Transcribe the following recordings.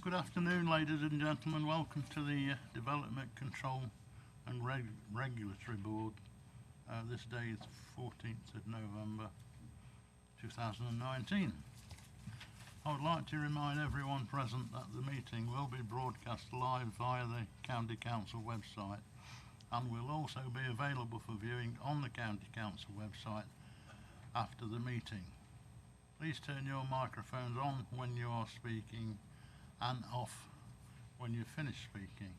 Good afternoon, ladies and gentlemen. Welcome to the Development Control and Regulatory Board. This day is 14th of November 2019. I would like to remind everyone present that the meeting will be broadcast live via the County Council website and will also be available for viewing on the County Council website after the meeting. Please turn your microphones on when you are speaking and off when you finish speaking.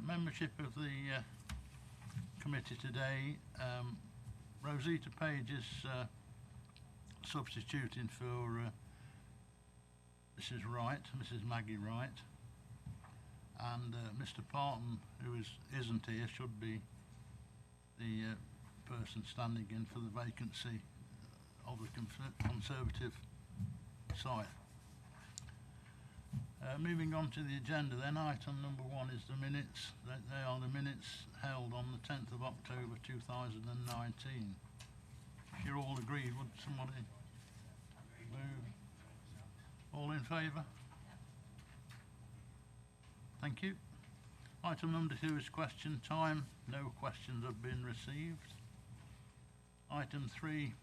Membership of the committee today, Rosita Page is substituting for Mrs. Maggie Wright, and Mr. Parton, who isn't here, should be the person standing in for the vacancy of the Conservative side. Moving on to the agenda then, item number 1 is the minutes. They are the minutes held on the 10th of October 2019. If you're all agreed, would somebody move? All in favour? Thank you. Item number 2 is question time. No questions have been received. Item 3,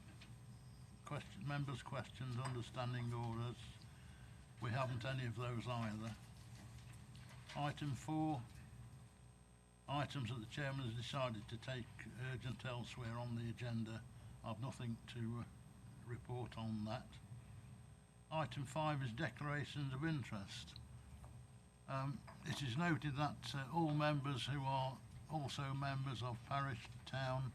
members' questions, understanding orders. We haven't any of those either. Item 4, items that the chairman has decided to take urgent elsewhere on the agenda. I've nothing to report on that. Item 5 is declarations of interest. It is noted that all members who are also members of parish, town,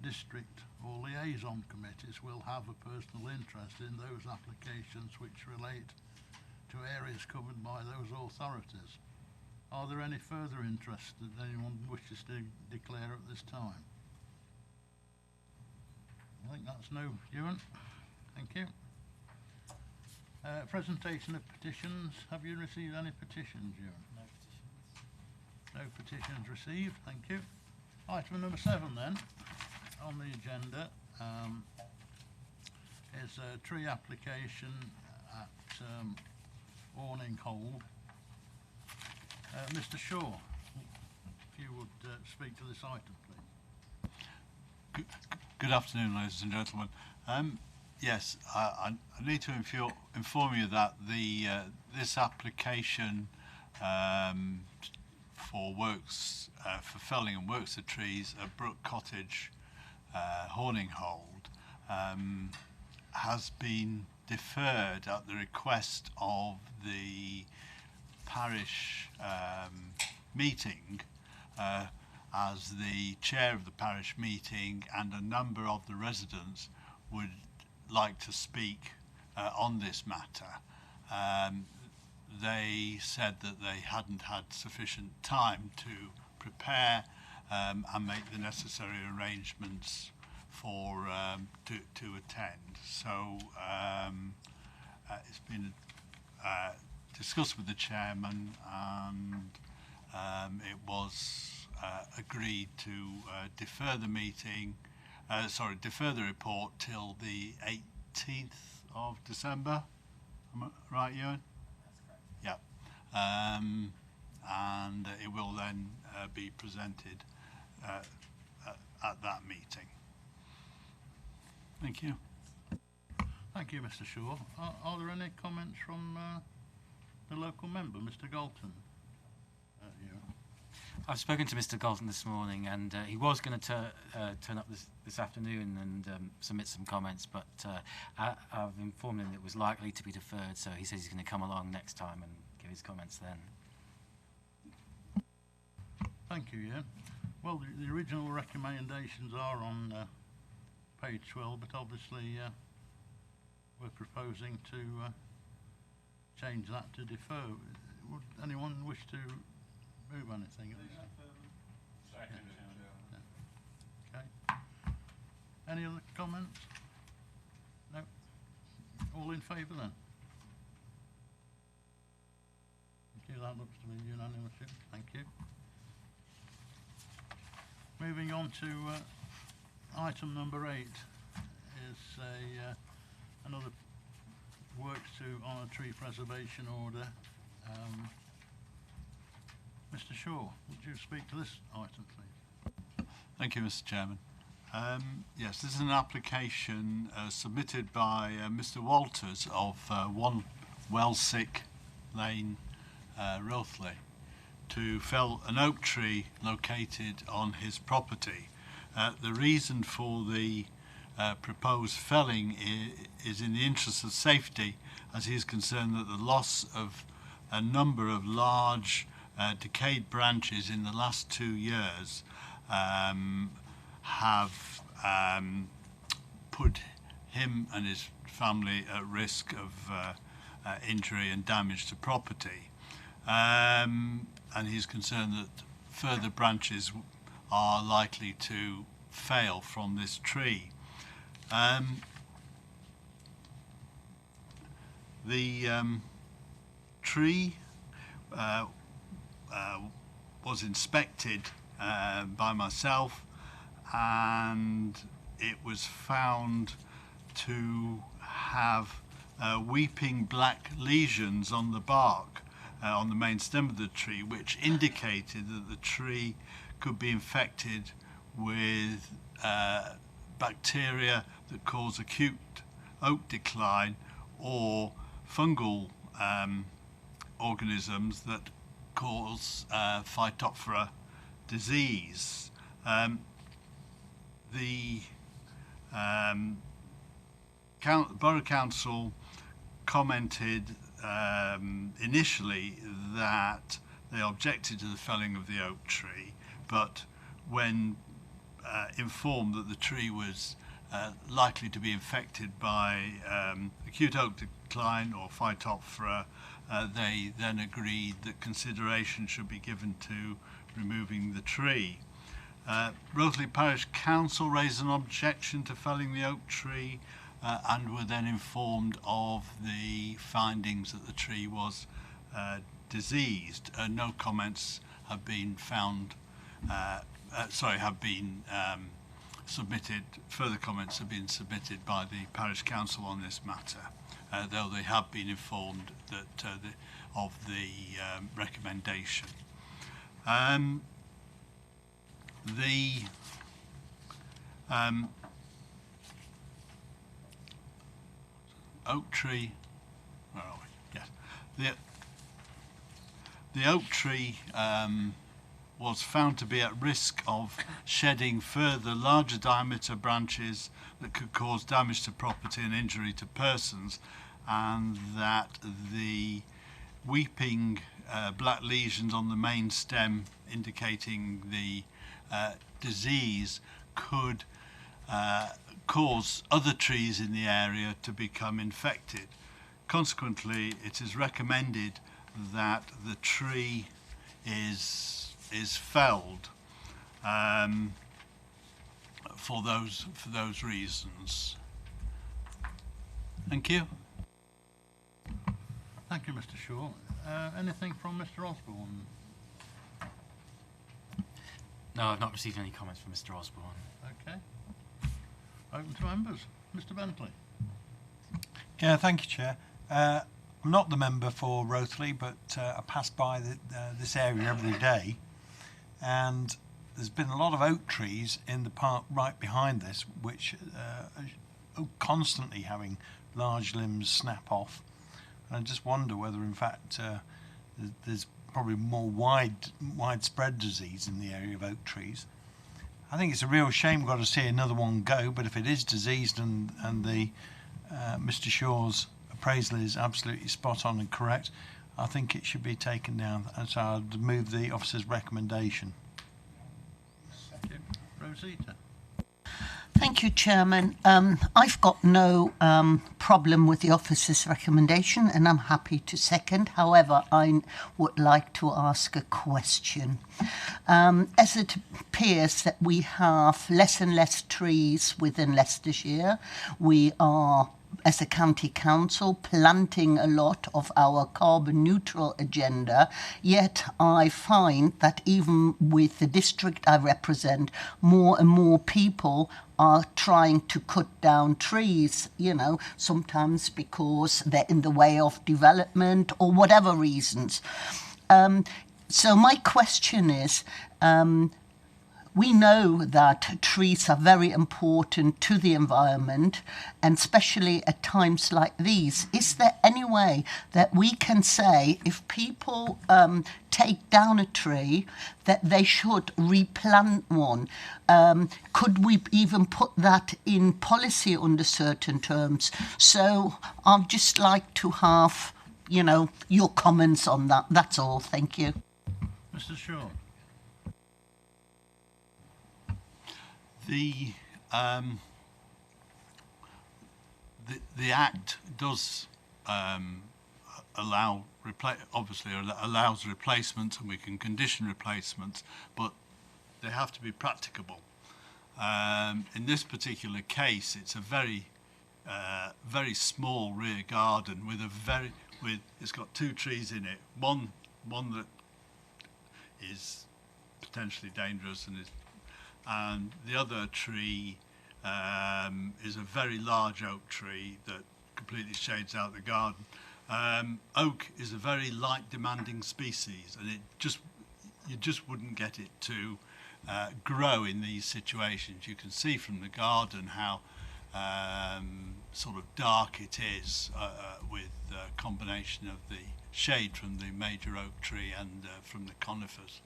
district or liaison committees will have a personal interest in those applications which relate to areas covered by those authorities. Are there any further interest that anyone wishes to declare at this time? I think that's no, Ewan. Thank you. Presentation of petitions. Have you received any petitions, Ewan? No petitions. No petitions received. Thank you. Item number 7 then on the agenda is a tree application at Awning Hold. Mr. Shaw, if you would speak to this item, please. Good afternoon, ladies and gentlemen. Yes, I need to inform you that this application for works for felling and works of trees at Brook Cottage, Horning Hold, has been deferred at the request of the parish meeting, as the chair of the parish meeting and a number of the residents would like to speak on this matter. They said that they hadn't had sufficient time to prepare and make the necessary arrangements for to attend. So it's been discussed with the chairman, and it was agreed to defer the meeting, defer the report till the 18th of December. Am I right, Ewan? That's correct. Yeah. And it will then be presented at that meeting. Thank you. Thank you, Mr. Shaw. Are there any comments from the local member, Mr. Galton? I've spoken to Mr. Galton this morning, and he was going to turn up this afternoon and submit some comments, but I've informed him it was likely to be deferred, so he says he's going to come along next time and give his comments then. Thank you, Ian. Well, the original recommendations are on page 12, but obviously we're proposing to change that to defer. Would anyone wish to move anything? Second. Yeah. Okay. Any other comments? No. All in favour then? Thank you. That looks to be unanimous. Thank you. Moving on to item number 8 is another works to honour tree preservation order. Mr. Shaw, would you speak to this item, please? Thank you, Mr. Chairman. Yes, this is an application submitted by Mr. Walters of 1 Wellsick Lane, Rothley, to fell an oak tree located on his property. The reason for the proposed felling is in the interest of safety, as he is concerned that the loss of a number of large decayed branches in the last 2 years have put him and his family at risk of injury and damage to property. And he's concerned that further branches are likely to fail from this tree. The tree was inspected by myself, and it was found to have weeping black lesions on the bark on the main stem of the tree, which indicated that the tree could be infected with bacteria that cause acute oak decline, or fungal organisms that cause Phytophthora disease. The Borough Council commented initially that they objected to the felling of the oak tree, but when informed that the tree was likely to be infected by acute oak decline or Phytophthora, they then agreed that consideration should be given to removing the tree. Rothley Parish Council raised an objection to felling the oak tree and were then informed of the findings that the tree was diseased. No comments have been found, submitted, further comments have been submitted by the Parish Council on this matter, though they have been informed that of the recommendation. The oak tree, where are we? Yes. The oak tree was found to be at risk of shedding further larger diameter branches that could cause damage to property and injury to persons, and that the weeping black lesions on the main stem indicating the disease could cause other trees in the area to become infected. Consequently, it is recommended that the tree is felled for those reasons. Thank you. Thank you, Mr. Shaw. Anything from Mr. Osborne? No, I've not received any comments from Mr. Osborne. Okay. Open to members. Mr. Bentley. Yeah, thank you, Chair. I'm not the member for Rothley, but I pass by this area every day, and there's been a lot of oak trees in the park right behind this, which are constantly having large limbs snap off. And I just wonder whether, in fact, there's probably more widespread disease in the area of oak trees. I think it's a real shame we've got to see another one go, but if it is diseased and the Mr. Shaw's appraisal is absolutely spot on and correct, I think it should be taken down. And so I'd move the officer's recommendation. Thank you. Rosita. Thank you, Chairman. I've got no problem with the officer's recommendation, and I'm happy to second. However, I would like to ask a question. As it appears that we have less and less trees within Leicestershire, we are, as a county council, planting a lot of our carbon neutral agenda, yet I find that even with the district I represent, more and more people are trying to cut down trees, you know, sometimes because they're in the way of development or whatever reasons. So my question is, we know that trees are very important to the environment, and especially at times like these. Is there any way that we can say if people take down a tree that they should replant one? Could we even put that in policy under certain terms? So I'd just like to have, you know, your comments on that. That's all. Thank you. Mr. Shaw. The Act does allows replacements, and we can condition replacements, but they have to be practicable. In this particular case, it's a very small rear garden it's got 2 trees in it. One that is potentially dangerous and the other tree is a very large oak tree that completely shades out the garden. Oak is a very light demanding species, and you just wouldn't get it to grow in these situations. You can see from the garden how sort of dark it is with a combination of the shade from the major oak tree and from the conifers.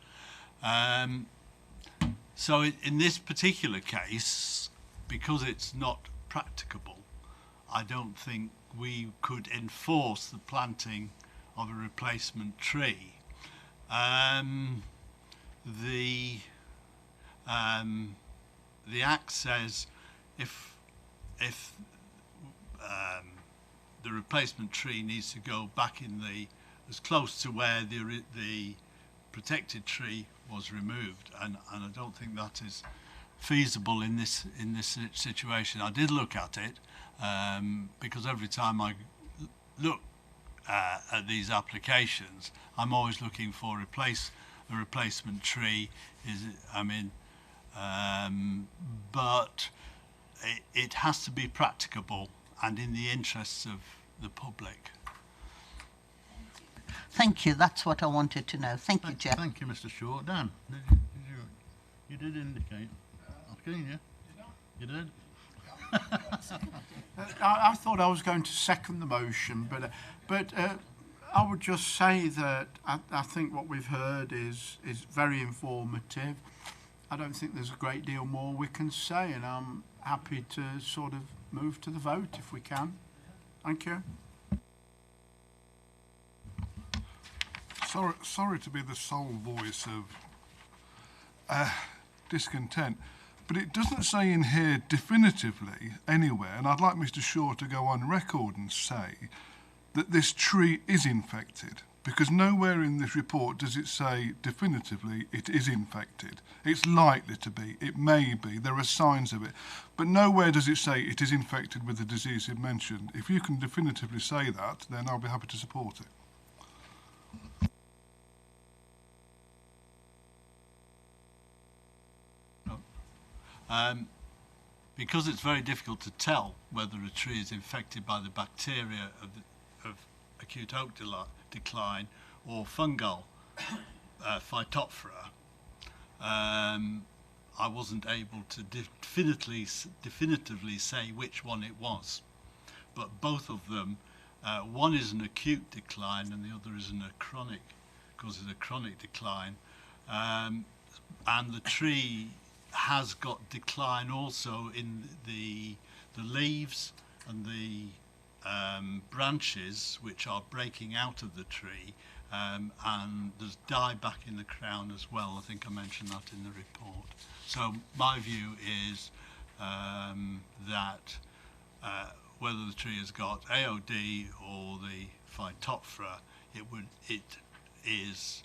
So in this particular case, because it's not practicable, I don't think we could enforce the planting of a replacement tree. The Act says if the replacement tree needs to go back as close to where the protected tree was removed, and I don't think that is feasible in this situation. I did look at it because every time I look at these applications, I'm always looking for a replacement tree. But it has to be practicable and in the interests of the public. Thank you. That's what I wanted to know. Thank you, Jeff. Thank you, Mr. Shaw. Dan, you did indicate. I've seen you. You did? I thought I was going to second the motion, but I would just say that I think what we've heard is very informative. I don't think there's a great deal more we can say, and I'm happy to sort of move to the vote if we can. Thank you. Sorry to be the sole voice of discontent, but it doesn't say in here definitively anywhere, and I'd like Mr. Shaw to go on record and say that this tree is infected, because nowhere in this report does it say definitively it is infected. It's likely to be, it may be, there are signs of it, but nowhere does it say it is infected with the disease you've mentioned. If you can definitively say that, then I'll be happy to support it. Because it's very difficult to tell whether a tree is infected by the bacteria of acute oak decline or fungal Phytophthora, I wasn't able to definitively say which one it was. But both of them, one is an acute decline and the other is causes a chronic decline. And the tree has got decline also in the leaves and the branches which are breaking out of the tree, and there's dieback in the crown as well. I think I mentioned that in the report. So my view is that whether the tree has got AOD or the Phytophthora, it is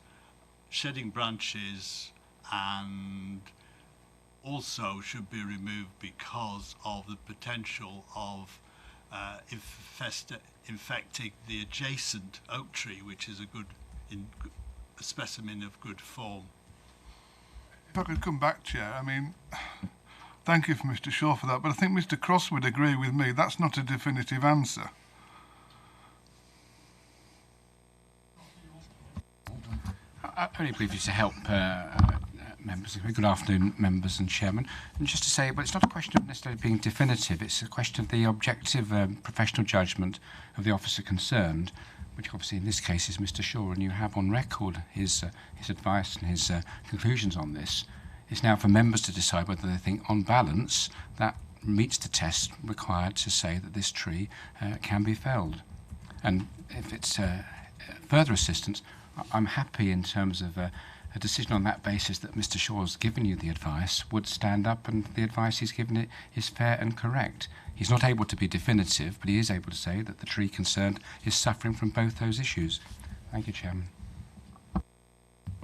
shedding branches and also should be removed because of the potential of infecting the adjacent oak tree, which is a specimen of good form. If I could come back, Chair, I mean, Thank you for Mr. Shaw for that, but I think Mr. Cross would agree with me. That's not a definitive answer. Only briefly to help members. Good afternoon, members and chairman. And just to say, well, it's not a question of necessarily being definitive. It's a question of the objective professional judgment of the officer concerned, which obviously in this case is Mr. Shaw, and you have on record his advice and his conclusions on this. It's now for members to decide whether they think, on balance, that meets the test required to say that this tree can be felled. And if it's further assistance, I'm happy in terms of a decision on that basis that Mr. Shaw's given you the advice would stand up, and the advice he's given it is fair and correct. He's not able to be definitive, but he is able to say that the tree concerned is suffering from both those issues. Thank you, Chairman.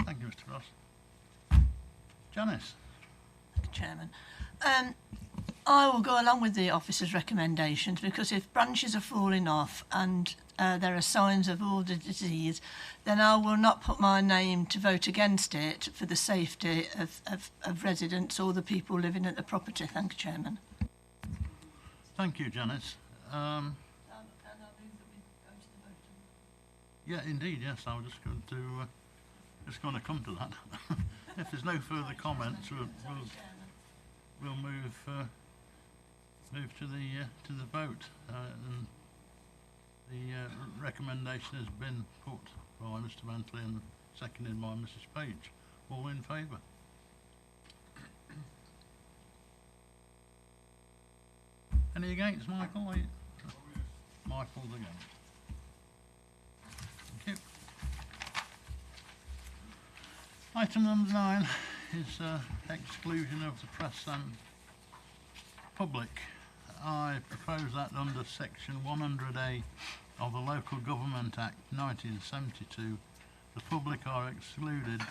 Thank you, Mr. Ross. Janice? Chairman. I will go along with the officer's recommendations, because if branches are falling off and there are signs of all the disease, then I will not put my name to vote against it for the safety of residents or the people living at the property. Thank you, Chairman. Thank you, Janice. Yeah, indeed, yes. I was just going to come to that. If there's no further comments, we'll move to the vote. And the recommendation has been put by Mr. Bentley and seconded by Mrs. Page. All in favour? Any against, Michael? Michael's against. Thank you. Item number 9 is exclusion of the press and public. I propose that under section 100A of the Local Government Act 1972, the public are excluded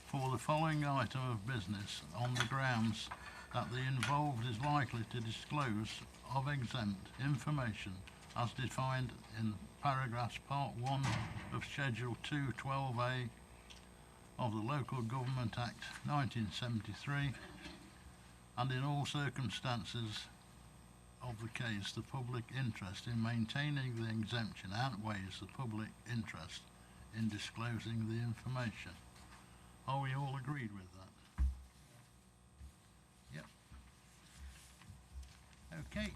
for the following item of business on the grounds that the involved is likely to disclose of exempt information as defined in paragraphs part 1 of schedule 2.12a of the Local Government Act 1973, and in all circumstances of the case the public interest in maintaining the exemption outweighs the public interest in disclosing the information. Are we all agreed with that? Yep. Okay.